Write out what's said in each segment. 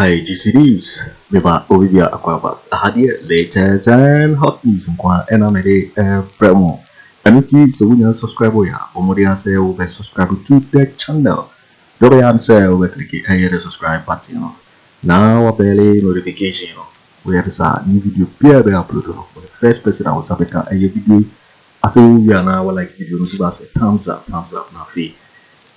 Hi, GCDs. Beba Bawumia Akwaba. Ahadi latest and hot news nkwa ena mede promo. Anuti so when you subscribe ya, omodi answer you be subscribe to the channel. Don't answer you click the subscribe button. Now apele notification. We have a new video be upload. For the first person I was sabeka a video. I think we are now like video no give us a thumbs up na fi.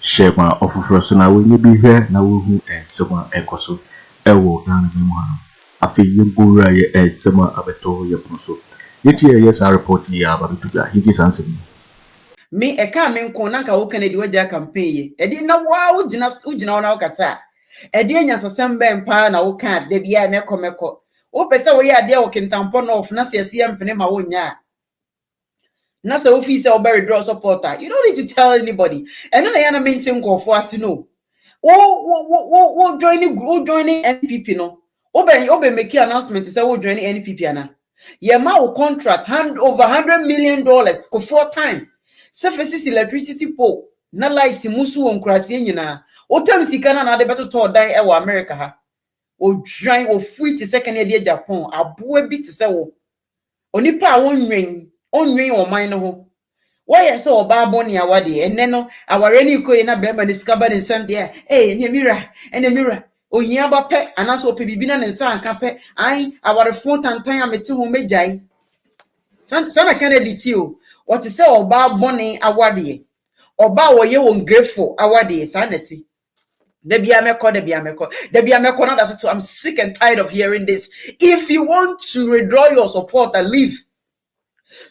Share my offer for us now when you be here now who and someone ekoso. Ewo Ghana bi mu ha afi yegura ye sema abeto ye proso yeti yes a report ya ba bituga hiti sansem me e ka me nko na ka wo Kennedy Agyapong campaign e di na wa ugina wona wo kasa e di anyasasem be mpa na wo ka da bia meko wo pese wo ye ade wo kintampo no of na sese mpene ma wo nya na se office o be draw supporter you don't need to tell anybody and na ya na maintain ko fo ase no wo joining NPP no obe make announcement say wo joining NPP ana ye ma wo contract hand over $100 million for 4 time surface electricity pole na light musu won krase nyina o tam sika na de beto to dan e wo America ha o join o free to second year Japan aboa bi te se wo onipa wonwen o man no ho why so oba boni awade enne no aware ni koyi na be ma ni skaba ni nsam de ene mira ohia ba pe anaso pe bibi na nsa anka pe ai aware fon tantan amete ho mejai sana Kennedy tio what say oba boni awade oba wo ye won grateful awade sanity de bia meko na that's it. I'm sick and tired of hearing this. If you want to withdraw your support and leave,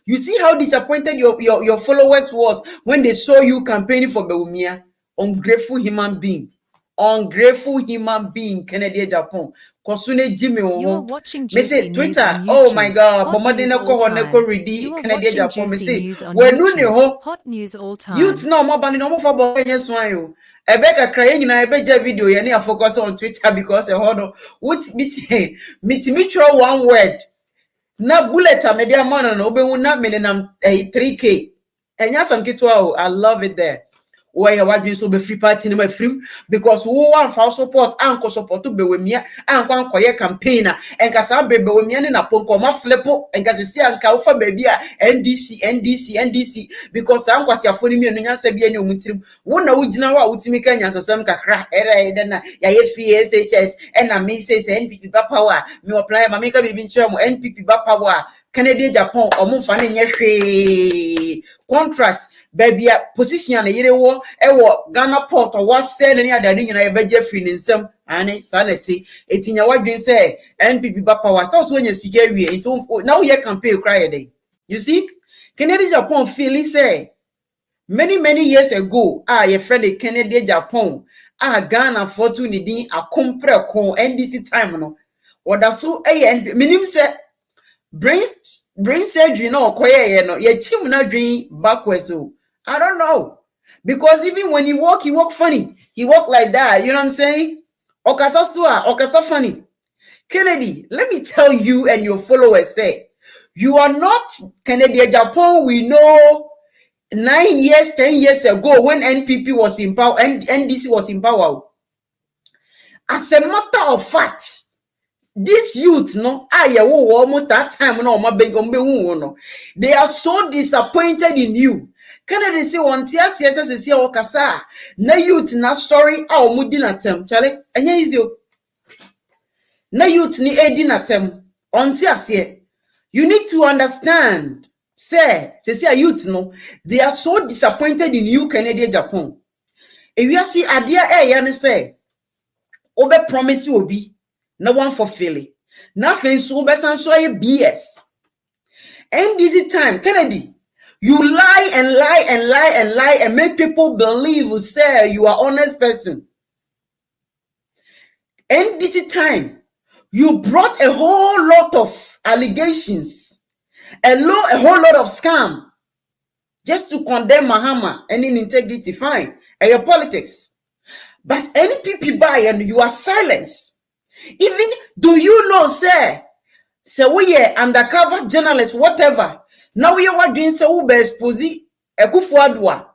you see how disappointed your followers was when they saw you campaigning for Bawumia. Ungrateful human being, Kennedy Agyapong. Kosune Jimmy me say Twitter. Oh my God, Bomadina ko ready Kennedy Agyapong. Me say when no hot news all time. Youth no more banning no more for Boakye Agyarko. I beg a crying I beg a video. You need to focus on Twitter because a hold on. Which me throw one word. Na bullet media man no be na minimum 3K. Enya some kitwa I love it there. Why you want so be free party in my free because who want for support anko support to Bawumia anko ankoye campaign and kasa Bawumia ni na ponko ma flipo and kasa si anka ufa baby NDC because anko si afoni mi nya se bia ni omutirim wo na ugina wa utimi ka nya sasam kakra era na ya ye free SHS and na me say NPP ba power me apply ma me ka bibi nche mo NPP ba power Kennedy Agyapong omfa ne nye hwe contract baby position na yire wo ewo Ghana port or what say any other thing na beje free nsem ane sanity etinya wadwen say NPP ba power so when you sika wie it now you campaign cry dey you see Kennedy Agyapong feel say many years ago your friend Kennedy Agyapong Ghana for to ni din akompre kon NDC time no oda so minim say brain surgery no okoye no ye chim na dwen backwards so I don't know. Because even when he walk funny. He walk like that. You know what I'm saying? Okasa funny. Kennedy, let me tell you and your followers say, you are not Kennedy Agyapong. We know 9 years, 10 years ago when NPP was in power, NDC was in power. As a matter of fact, this youth, no, that time, no, they are so disappointed in you. Kennedy say one tia CSS say okasa na youth na story a omudi na tem chale enye easy na youth ni edi na tem on tia say you need to understand say youth no they are so disappointed in you Kennedy Agyapong if you see adia ya ne say obe promise obi na one fulfill it na fen so obe san so BS and this time Kennedy you lie and make people believe say you are honest person. And this time, you brought a whole lot of allegations, a whole lot of scam, just to condemn Mahama and in integrity. Fine, and your politics. But NPP buy and you are silenced. Even do you know, say we are undercover journalists, whatever. Now we are doing so be expose Akufo Addo.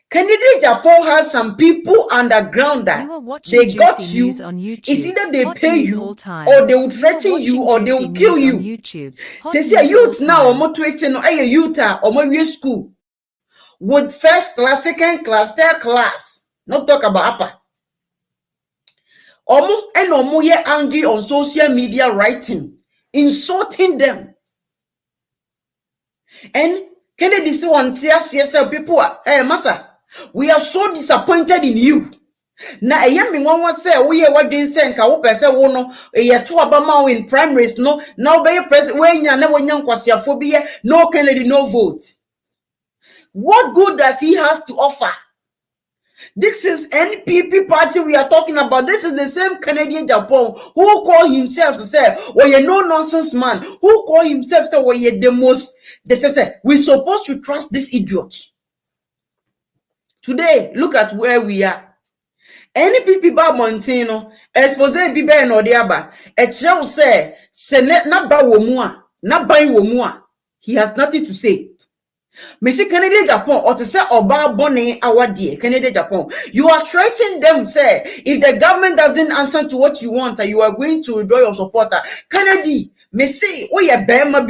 Kennedy Agyapong has some people underground that they got you. News on YouTube. It's either they Hot pay news you all time. or they will threaten you or they will kill you. Since a youth now, or a youth or school with first class, second class, third class. Not talk about upper. Omo ye angry on social media writing, insulting them. And Kennedy say one CSL people, hey massa, we are so disappointed in you. Na me one say we are what doing say nka wo pese wo no ye to abama in primaries no now be president we nya na wonya nkwasiafo bi no Kennedy no vote. What good does he has to offer? This is NPP party we are talking about. This is the same Kennedy Agyapong who call himself to say, well, you no nonsense man, who call himself say, well, you the most, they say, we're supposed to trust this idiot. Today, look at where we are. NPP ba Montino, exposé bibe no diaba, a child say, Senate na Bawumia, na Bawumia. He has nothing to say. Mr. Kennedy Agyapong, or to say Oba Bonnie our dear Kennedy Agyapong, you are threatening them, say, if the government doesn't answer to what you want, you are going to withdraw your supporter. Kennedy, may say, we are Bema,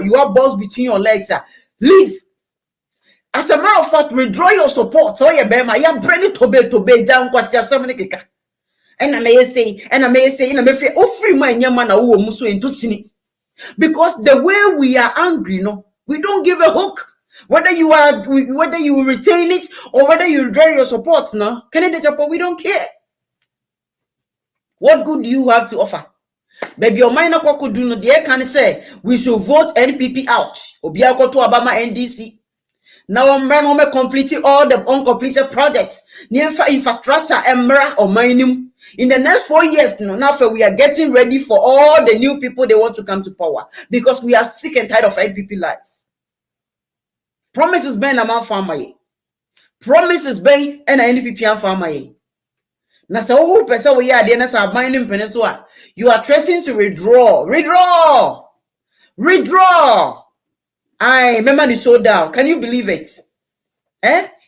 you are balls between your legs, leave. As a matter of fact, withdraw your support. So you Bema, you are bringing to be down because you are so many kika. And I may say, and I may free, oh free my young man, Owusu into sin. Because the way we are angry, no. We don't give a hook whether you retain it or whether you withdraw your support. No, Kennedy Agyapong, we don't care. What good do you have to offer? Baby, your minor Kwaku do no. They can say we should vote NPP out. Obiako to Obama NDC. Now I'm completing all the uncompleted projects. Near infrastructure, emra or mining. In the next 4 years, now we are getting ready for all the new people they want to come to power because we are sick and tired of NPP lies. Promises being a man farmer. Promises being an NPP farmer. Now, so who person we are there na mining peninsula. You are threatening to withdraw. I remember the showdown. Can you believe it?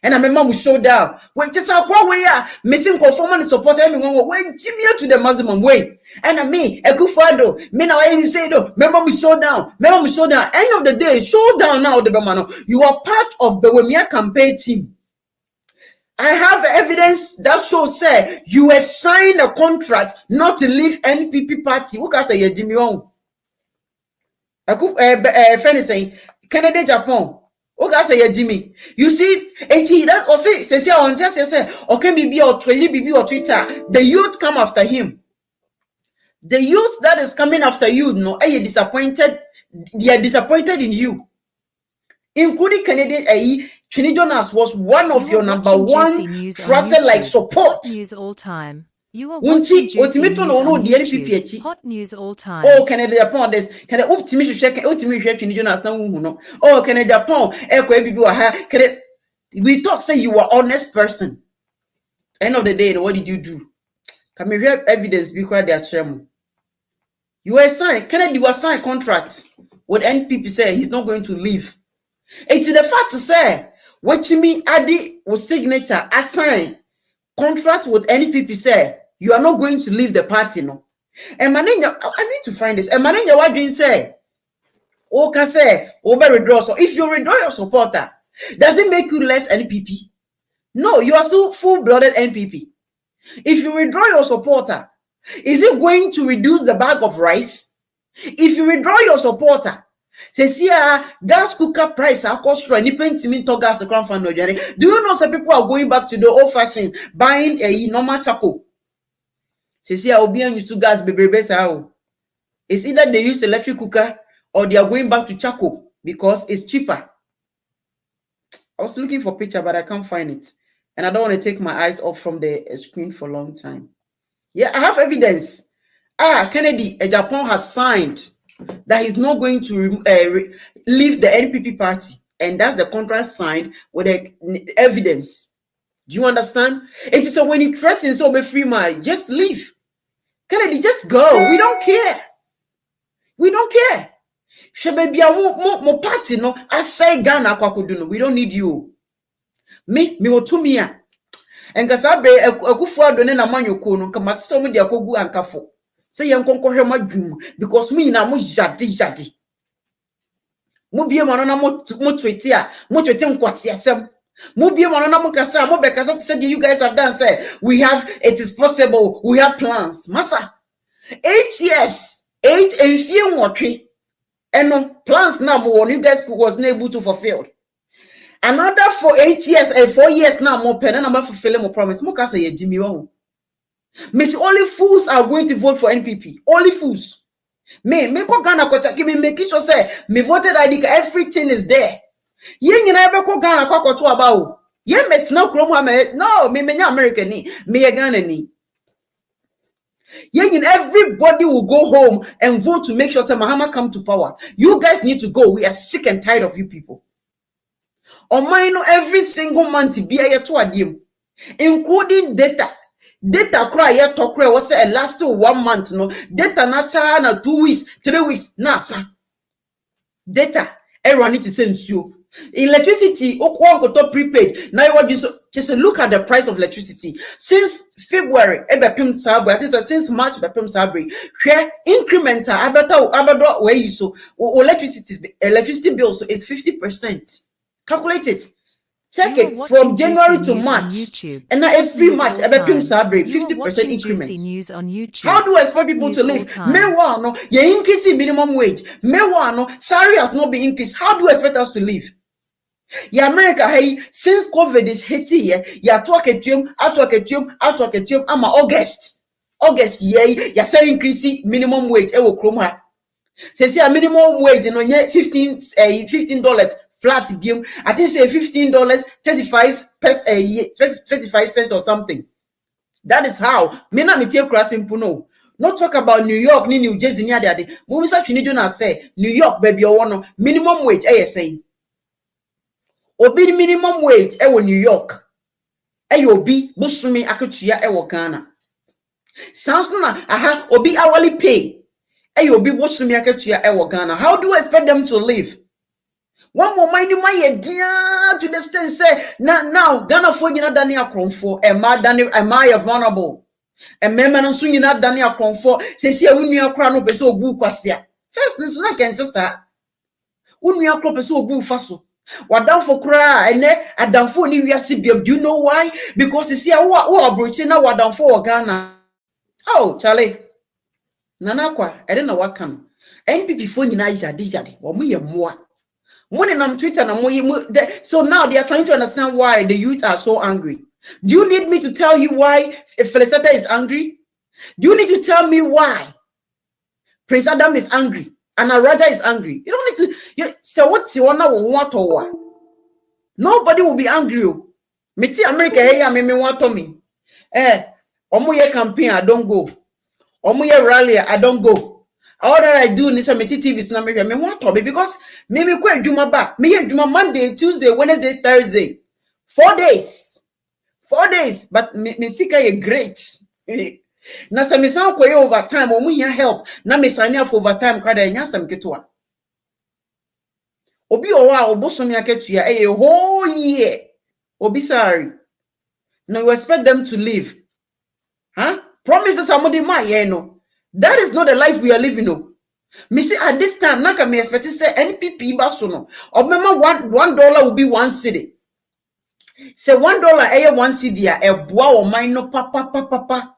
And I remember we showed down. Wait, just how we are missing conformance support everyone. Wait, Jimmy to the maximum way. And I mean, Akufo Addo, me now I say no. Remember we showed down. End of the day, showdown now. The Bamano, you are part of the Bawumia Campaign team. I have evidence that shows say you were signed a contract not to leave NPP party. Who can say Jimmy on? Friend saying Kennedy Agyapong. Okay, say Jimmy. You see, and he does or say on just say, okay, maybe or Twitter, the youth come after him. The youth that is coming after you, no, are you disappointed? They are disappointed in you. Including Kennedy Jonas was one of your number one trusted like support. News all time. You are watching Juicy News on YouTube. Hot news all time. Oh, Kennedy Agyapong this. Can I optimize check Kennedy Jonas now? Oh, Kennedy Agyapong. We thought say you were honest person. End of the day, what did you do? Can we have evidence because they are sharing? You were signed. Kennedy was signed contract with NPP say he's not going to leave. It's the fact to say what you mean Adi was signature assign contract with NPP say you are not going to leave the party, no. And I need to find this. And Manenya, what do you say? Oh, can say over withdraw. So if you withdraw your supporter, does it make you less NPP? No, you are still full-blooded NPP. If you withdraw your supporter, is it going to reduce the bag of rice? If you withdraw your supporter, says here gas cooker price cost any to gas the crown fan. Do you know some people are going back to the old fashioned buying a normal charcoal? Says here Obian used to gas baby. It's either they use electric cooker or they are going back to charcoal because it's cheaper. I was looking for a picture, but I can't find it. And I don't want to take my eyes off from the screen for a long time. Yeah, I have evidence. Kennedy Agyapong has signed that he's not going to leave the NPP party. And that's the contract signed with the evidence. Do you understand? It is so when he threatens to be free man, just leave. Kennedy, just go. We don't care. We don't care. She baby, mo party no. I say Ghana Kwaku. We don't need you. Me wotumia. Enka sabre Akufo Addo ne na manyoko no nka masese mu de akogu ankafo. Say yen konkohwe madwum because me na mo jade. Mo bie mo no na mo twete a, mo twete nkwase asem. Mo bie mo no na mo kasa, mo be kasa say you guys have done say it is possible, we have plans. Masa 8 years, 8 and few nwotwe. And plans now you guys was not able to fulfill. Another for 8 years and 4 years now more pen and I'm fulfilling my promise. Mo kasa ye Jimmy won. Means only fools are going to vote for NPP. Only fools. Me ko Ghana kwata give me make sure say me voted ID everything is there. Ye nyina be ko Ghana kwakoto aba o. Ye metina krom ha me no me menya American ni me ye Ghana ni. Ye nyina everybody will go home and vote to make sure say Mahama come to power. You guys need to go. We are sick and tired of you people. On mine every single month be a to adiem, including data. Data cry yet talk was a last 1 month no data na 2 weeks 3 weeks nasa data everyone need to send you electricity okwo to prepaid now what you just look at the price of electricity since February ebepim sabri at least since March ebepim sabri share incremental abado where you so electricity bill so is 50%. Calculate it. Check it from January to March. And now every March, ebepim sabri 50% increment. How do I expect people to live? Meanwhile, no, you increasing minimum wage. Meanwhile, no, salary has not been increased. How do you expect us to live? Yeah, America, hey, since COVID is hitting here, you talk at you, I'm August, yeah, you say increasing minimum wage. Ewo kroma. Say minimum wage, you know, $15 flat game. I think say $15, 35 cents or something. That is how. Me na me take class in Puno. Not talk about New York, ni New Jersey, ni ade. When we start to need to say New York, baby, you want minimum wage. Say. Obi minimum wage. New York. Obi busumi akutuya Ghana. Sounds na obi hourly pay. Obi busumi akutuya Ghana. How do you expect them to live? One more mind to the extent say now Ghana for you not Daniel Akromfo am I vulnerable? And member soon you not Daniel Akromfo say see when you crown up so boo kwasia. First this na can just start. When you crop so boo faso. What down for cry and Adam for ni we do you know why? Because you see what broaching now what down for Ghana. Oh Charlie. Nanakwa I don't know what can. NPP for you na jadi or me more. Morning on Twitter, so now they are trying to understand why the youth are so angry. Do you need me to tell you why Felicita is angry? Do you need to tell me why Prince Adam is angry and Raja is angry? You don't need to. So what's you want to? Nobody will be angry. Me see America here, me want to me. Omuye campaign, I don't go. Omuye rally, I don't go. All that I do is me TV is not me want to be because me quit do my back. Me do my Monday, Tuesday, Wednesday, Thursday. 4 days. 4 days. But me sika ye great. Na sa me san kwa overtime, omu ya help. Na me sign up for overtime kada nya sam ketwa. Obi owa obosom ya ketua a whole year. Obi sorry. Now you expect them to live. Huh? Promises somebody my no. That is not the life we are living, no. Me see at this time, naka me expect to say NPP basono. Or remember $1 will be 1 cedi. Say $1 1 cedi a boa or mine no papa.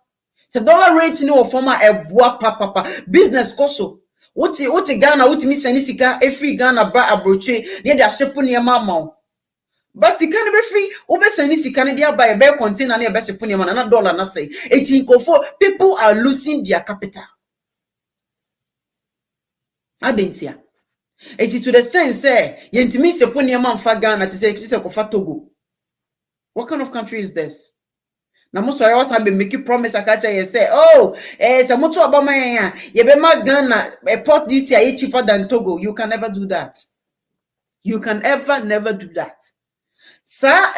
Say dollar rate no former a boa papa. Business koso. What's Ghana? What me send sika every Ghana bra abroche. They are shipping your mama. But si can be free. Obe send sika ne dia buy a bear container near best shipping your man and $1 na say. 18.4 people are losing their capital. Adentia. It is to the sense say yentimi shipping your man for Ghana to say kofa Togo. What kind of country is this? Now most of us have been making promise akacha you say, oh, samoto obama ye be ma Ghana a port duty are cheaper than Togo. You can never do that. You can never do that. Sir,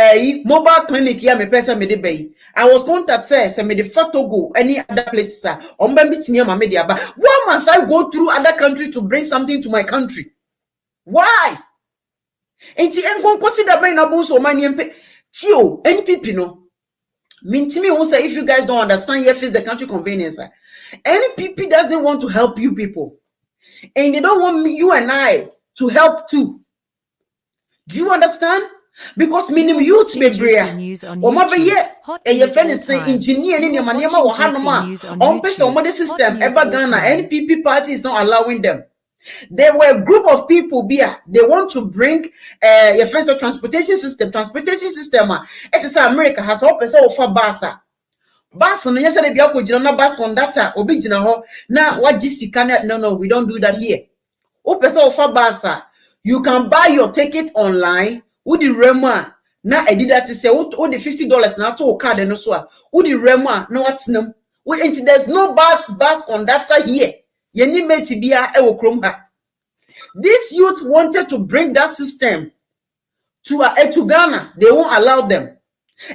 mobile clinic here me person me de bay. I was contact say me de Togo any other place sir. Meet me my media but why must I go through other country to bring something to my country? Why? And the consider by na so money Tio, NPP no. Mintimi won't say if you guys don't understand here, face the country convenience. NPP doesn't want to help you people. And they don't want you and I to help too. Do you understand? Because minimum youth be brea. Or maybe a friend say engineer in your manema or hanoma on person the system ever Ghana. NPP party is not allowing them. There were a group of people here. They want to bring your friends of transportation system. It is America has all person for Basa. Basa no yesterday be akojina bus conductor obi jina ho na what GC no we don't do that here. O person for Basa. You can buy your ticket online. Who the Rema na I did that to say who the $50 now to card and so who the Rema no what's no there's no bus conductor here. Yeni meti bia e wo krom ha. This youth wanted to bring that system to Ghana. They won't allow them.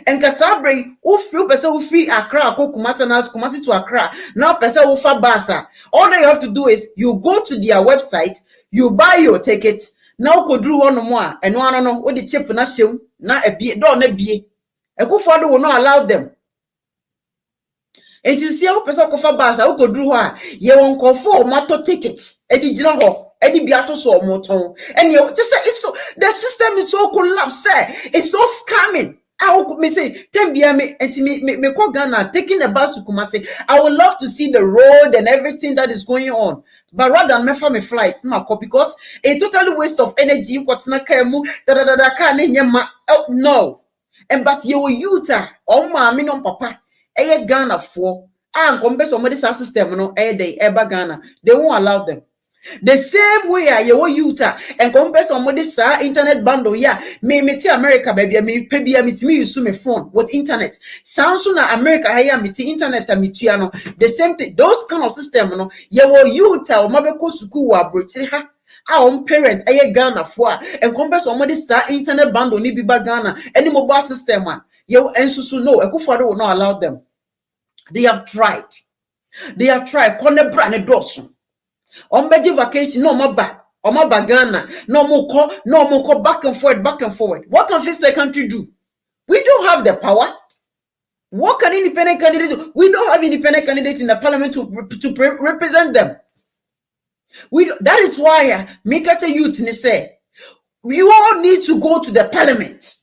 And Kasabre, who person who free Accra, Kumasi to Accra. Now person who fa Basa. All that you have to do is you go to their website, you buy your ticket. Now could do one more and one no what the chip na show na a be don't be. Akufo Addo will not allow them. And you see how person kofa Basa who could do her. Ye won't call for mato tickets. Eddie Jinaho, Eddie Beato so moton. And you just say it's so the system is so collapsed. It's so scamming. I would me say, me and me call Ghana taking a bus to Kumasi. I would love to see the road and everything that is going on. But rather than me for my flights, because a total waste of energy. What's not kemu no. And but you will Utah, oh my minimum papa, Ghana for and compare somebody system no day ever Ghana. They won't allow them. The same way you Utah and compare somebody internet bundle, me America baby, me use my phone with internet. Samsung America me internet the same thing. Those kind of system no you Utah or mabeko school ha our own parents Ghana for and compare somebody internet bundle ni biba Ghana any mobile system man and so no Akufo Addo will not allow them. They have tried Kone brand dosu. On vacation, no more back, or more Ghana, no more back and forward. What can this country do? We don't have the power. What can independent candidate do? We don't have independent candidates in the parliament to represent them. That is why Mikata youth say we all need to go to the parliament.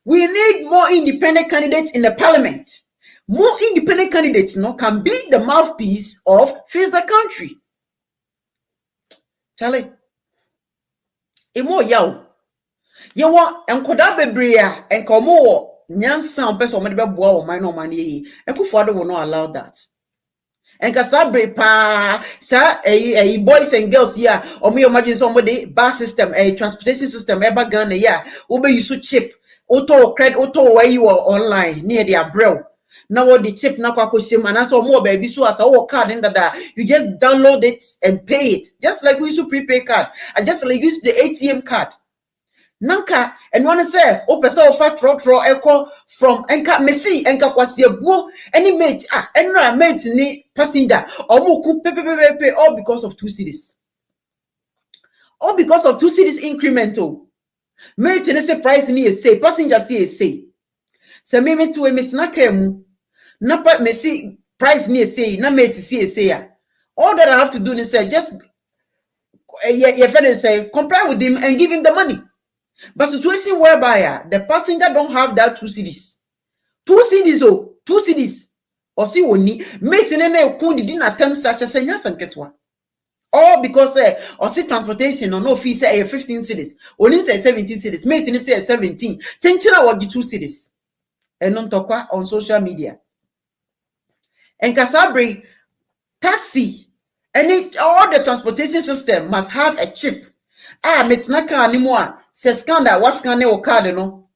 We need more independent candidates in the parliament. More independent candidates can be the mouthpiece of face the country. Charlie, emo yaw. You want enkoda bebrea enkomo nyansa person omede beboa o man no man ye. Akufo Addo will not allow that. Enkasabre pa sa boys and girls here or me imagine somebody bus system transportation system eba Ghana here ube use chip auto credit auto where you are online near their bro. Now what the chip na Kwaku shim and that's all more baby so as our card in that you just download it and pay it just like we used to prepay card and just like use the ATM card. Nanka and wanna say person fat tro echo from enka mesi enka kwasi ebuo any mate and no mate ni passenger or muku pay all because of 2 cities. All because of 2 cities incremental. Mate ni say price ni say passenger say. So me to we mate na kemu. Napa me see price near say na mate say all that I have to do is say just your friend say comply with him and give him the money. But situation whereby the passenger don't have that 2 cities. 2 cities or see only mate nene kundi din attempt such as nyansan ketwa. All because or see transportation or no fee say 15 cities. Only say 17 cities. Mate ni say 17. Chenchina wagi 2 cities. And non tokwa on social media. And Kasabre taxi and all the transportation system must have a chip. Metnaka anymore. Se scandal what scan o card no.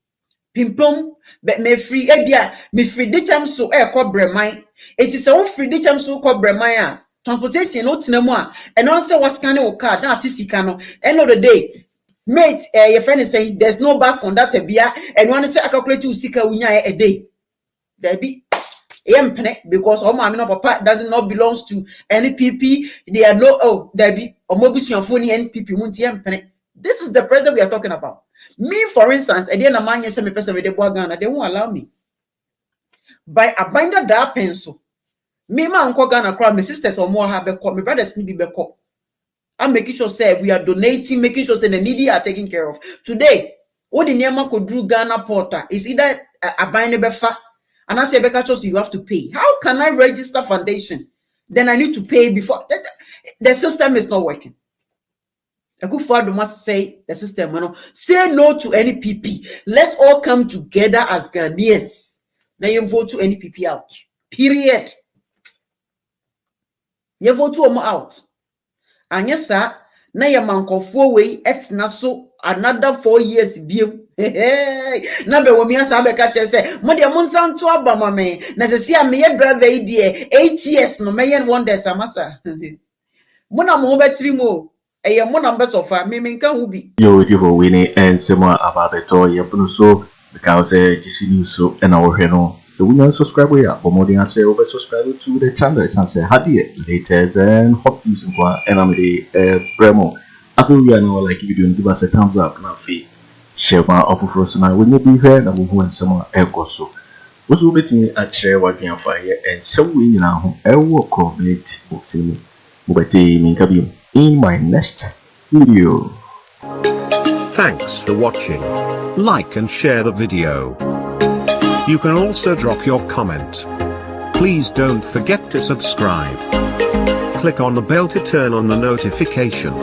Pimpom but me free me free dicham so call bremai. It is a free dicham so called bremai. Transportation no tinamwa and also what scan o card na tisikano. End of the day. Mate, your friend is saying there's no bus conductor beer and one say I calculate you sika unya a day. There be because all my papa doesn't not belongs to NPP. They are no there be or mobile phone NPP. This is the president we are talking about. Me, for instance, I didn't mind some person with the Ghana, they won't allow me. By a binder that pencil. Me, my uncle Ghana crowd, my sisters or more have a call, my brothers need be call. I'm making sure say we are donating, making sure say the needy are taken care of. Today, what the Nyama could do Ghana porter is either a binder befa, and I say because you have to pay. How can I register foundation? Then I need to pay before the system is not working. Akufo Addo must say the system, say no to NPP. Let's all come together as Ghanaians. Now you vote to NPP out. Period. You vote to them out. And yes, sir, now your man go 4 way, it's not so another 4 years. Hey, now Bawumia say, Modia Monsan to Obama me. Now the see me a brave idea 8 years, no mayan wonders, Amasa. Mona mo betri mo. Eye mo number so far me nka hu bi. Yo divo winning and sema about the toy yepunu so because GC news so and our no. So we subscribe here. For more than say over subscribe to the channel and say hadi latest and hot news and I'm the Bremo. Afriyie no like if you don't give us a thumbs up now fee. Share my offer for us now when you be here and we want some so. What's with me at share what Gyamfi and so we now work comment in my next video. Thanks for watching. Like and share the video. You can also drop your comment. Please don't forget to subscribe. Click on the bell to turn on the notification.